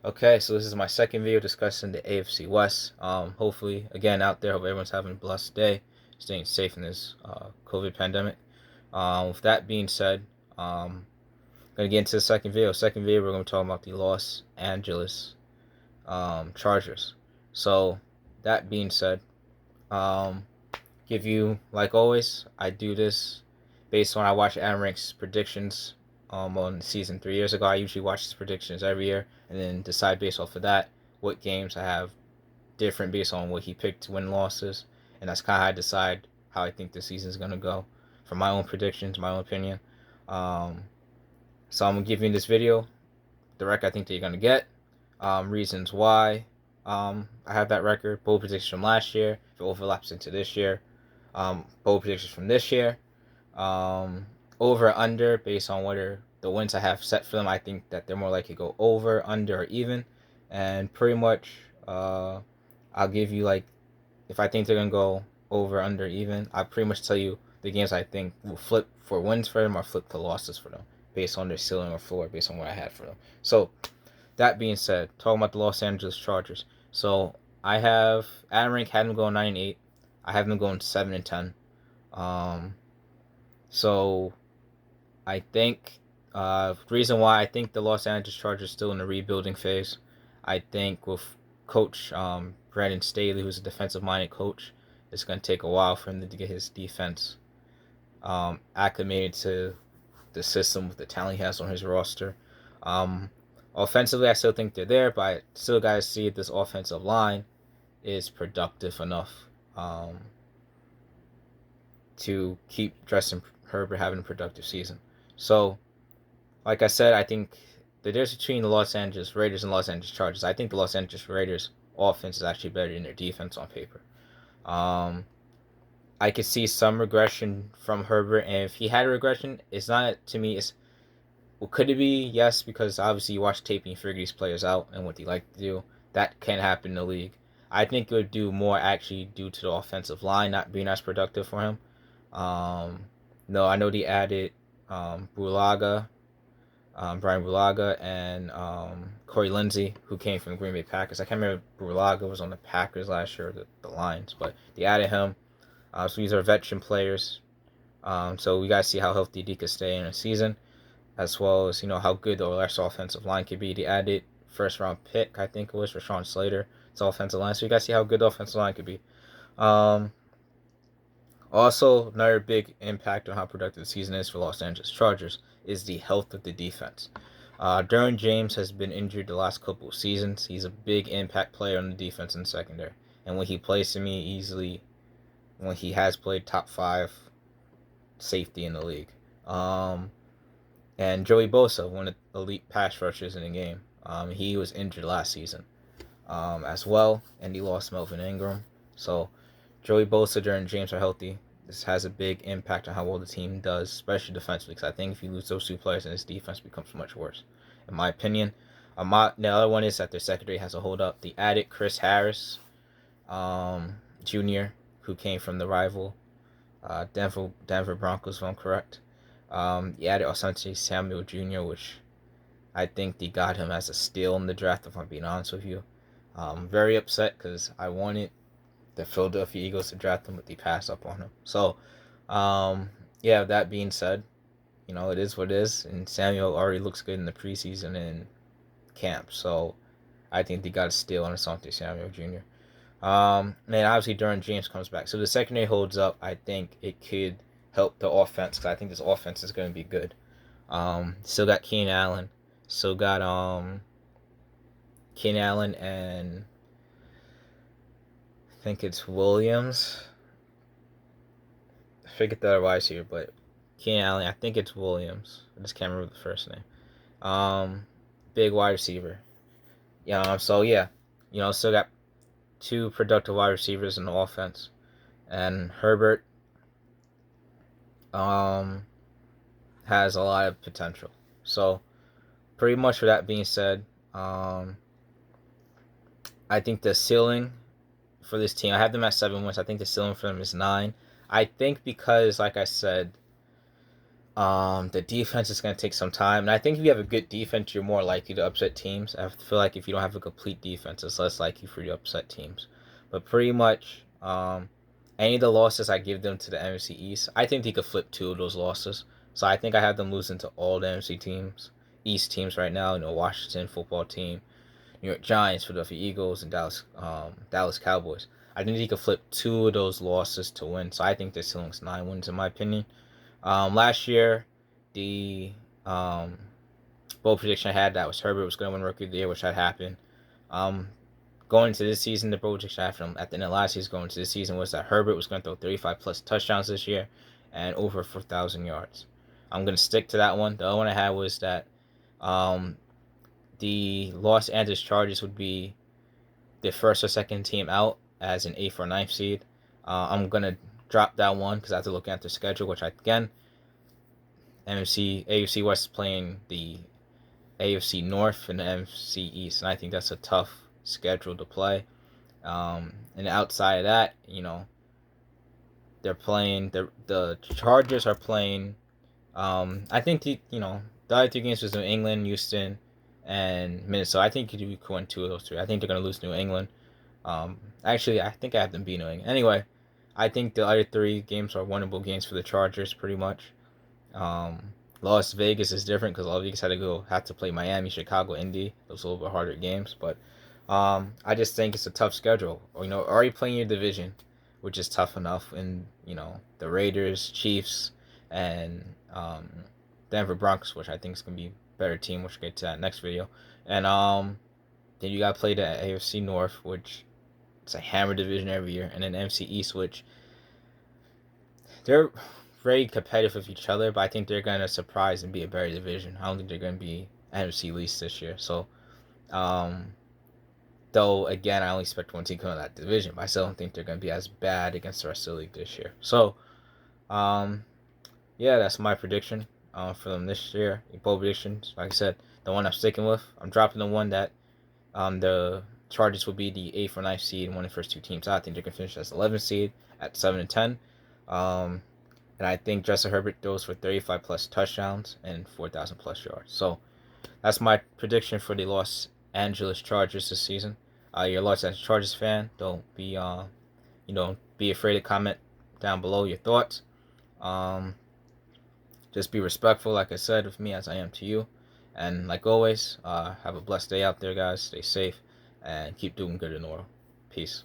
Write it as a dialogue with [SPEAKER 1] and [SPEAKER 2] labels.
[SPEAKER 1] Okay, so this is my second video discussing the AFC West. Hopefully, again, out there, hope everyone's having a blessed day, staying safe in this COVID pandemic. With that being said, gonna get into the second video. Second video, we're gonna talk about the Los Angeles Chargers. So, that being said, give you, like always, I do this based on I watch Adam Rank's predictions on season 3 years ago. I usually watch his predictions every year and then decide based off of that what games I have different based on what he picked to win losses. And that's kind of how I decide how I think the season's going to go from my own predictions, my own opinion. So I'm going to give you in this video the record I think that you're going to get, reasons why I have that record, bold predictions from last year, if it overlaps into this year, bold predictions from this year, over under based on whether the wins I have set for them, I think that they're more likely to go over, under, or even. And pretty much, I'll give you like, if I think they're gonna go over, under, even, I'll pretty much tell you the games I think will flip for wins for them or flip to losses for them based on their ceiling or floor, based on what I had for them. So that being said, talking about the Los Angeles Chargers. So I have Adam Rank had them going 9-8. I have them going 7-10. So I think reason why I think the Los Angeles Chargers still in the rebuilding phase. I think with Coach Branfon Staley, who's a defensive-minded coach, it's going to take a while for him to get his defense acclimated to the system with the talent he has on his roster. Offensively, I still think they're there, but I still got to see if this offensive line is productive enough to keep Justin Herbert having a productive season. So, like I said, I think the difference between the Los Angeles Raiders and Los Angeles Chargers, I think the Los Angeles Raiders offense is actually better than their defense on paper. I could see some regression from Herbert, and if he had a regression, it's not, to me, it's, well, could it be? Yes, because obviously you watch tape and you figure these players out and what they like to do. That can happen in the league. I think it would do more actually due to the offensive line not being as productive for him. No, I know they added Brian Bulaga, and Corey Lindsey, who came from the Green Bay Packers. I can't remember if Bulaga was on the Packers last year, or the Lions, but they added him. So these are veteran players. So we got to see how healthy they could stay in a season, as well as, how good the rest offensive line could be. They added first-round pick, I think it was, Rashawn Slater. It's offensive line, so you got to see how good the offensive line could be. Also, another big impact on how productive the season is for Los Angeles Chargers is the health of the defense. Derwin James has been injured the last couple of seasons. He's a big impact player on the defense and secondary. And when he plays, to me, easily, when he has played, top 5 safety in the league. And Joey Bosa, one of the elite pass rushers in the game. He was injured last season as well, and he lost Melvin Ingram. So Joey Bosa, Derwin James are healthy. This has a big impact on how well the team does, especially defensively, because I think if you lose those 2 players, then this defense becomes much worse, in my opinion. The other one is that their secondary has a hold up. The added Chris Harris Jr., who came from the rival Denver Broncos, if I'm correct. He added Asante Samuel Jr., which I think they got him as a steal in the draft, if I'm being honest with you. I'm very upset because I wanted the Philadelphia Eagles to draft him, but they passed up on him. So, that being said, it is what it is. And Samuel already looks good in the preseason and camp. So, I think they got a steal on Asante Samuel Jr. And obviously, Derwin James comes back. So, the secondary holds up. I think it could help the offense, because I think this offense is going to be good. Still got Keenan Allen. Still got Keenan Allen and I think it's Williams. I forget the other wide receiver, but Keenan Allen, I think it's Williams. I just can't remember the first name. Big wide receiver. Still got 2 productive wide receivers in the offense. And Herbert has a lot of potential. So, pretty much for that being said, I think the ceiling for this team, I have them at 7 wins. I think the ceiling for them is 9. I think because, like I said, The defense is going to take some time, and I think if you have a good defense, you're more likely to upset teams. I feel like if you don't have a complete defense, it's less likely for you to upset teams. But pretty much, any of the losses I give them to the NFC East, I think they could flip 2 of those losses. So I think I have them losing to all the NFC teams, East teams right now. Washington football team, New York Giants, Philadelphia Eagles, and Dallas Cowboys. I think they could flip 2 of those losses to win. So I think they're still 9 wins in my opinion. Last year, the bold prediction I had that was Herbert was going to win Rookie of the Year, which had happened. Um, Going into this season, the bold prediction I had from at the end of last season going into this season was that Herbert was going to throw 35 plus touchdowns this year and over 4,000 yards. I'm going to stick to that one. The other one I had was that um, the Los Angeles Chargers would be the first or second team out as an 8th or 9th seed. I'm going to drop that one because I have to look at their schedule, which again, AFC West is playing the AFC North and the NFC East, and I think that's a tough schedule to play. And outside of that, they're playing the Chargers are playing. I think the other 3 games was New England, Houston, and Minnesota. I think you could win 2 of those 3. I think they're gonna lose New England. Actually, I think I have them beat New England. Anyway, I think the other 3 games are winnable games for the Chargers, pretty much. Las Vegas is different because Las Vegas had to play Miami, Chicago, Indy. Those are a little bit harder games, but I just think it's a tough schedule. Already playing your division, which is tough enough, and the Raiders, Chiefs, and Denver Broncos, which I think is gonna be a better team, which we'll get to that next video. And then you gotta play the AFC North, which it's a hammer division every year, and then NFC East, which they're very competitive with each other, but I think they're gonna surprise and be a better division. I don't think they're gonna be NFC least this year. So, though again, I only expect one team to come out of that division, but I still don't think they're gonna be as bad against the rest of the league this year. So, yeah, that's my prediction for them this year. Bold predictions, like I said, the one I'm sticking with. I'm dropping the one that the Chargers will be the 8th or 9th seed and one of the first 2 teams out. I think they can finish as 11th seed at 7-10. And I think Justin Herbert throws for 35 plus touchdowns and 4,000 plus yards. So that's my prediction for the Los Angeles Chargers this season. You're a Los Angeles Chargers fan. Don't be be afraid to comment down below your thoughts. Just be respectful, like I said, with me as I am to you. And like always, have a blessed day out there, guys. Stay safe and keep doing good in the world. Peace.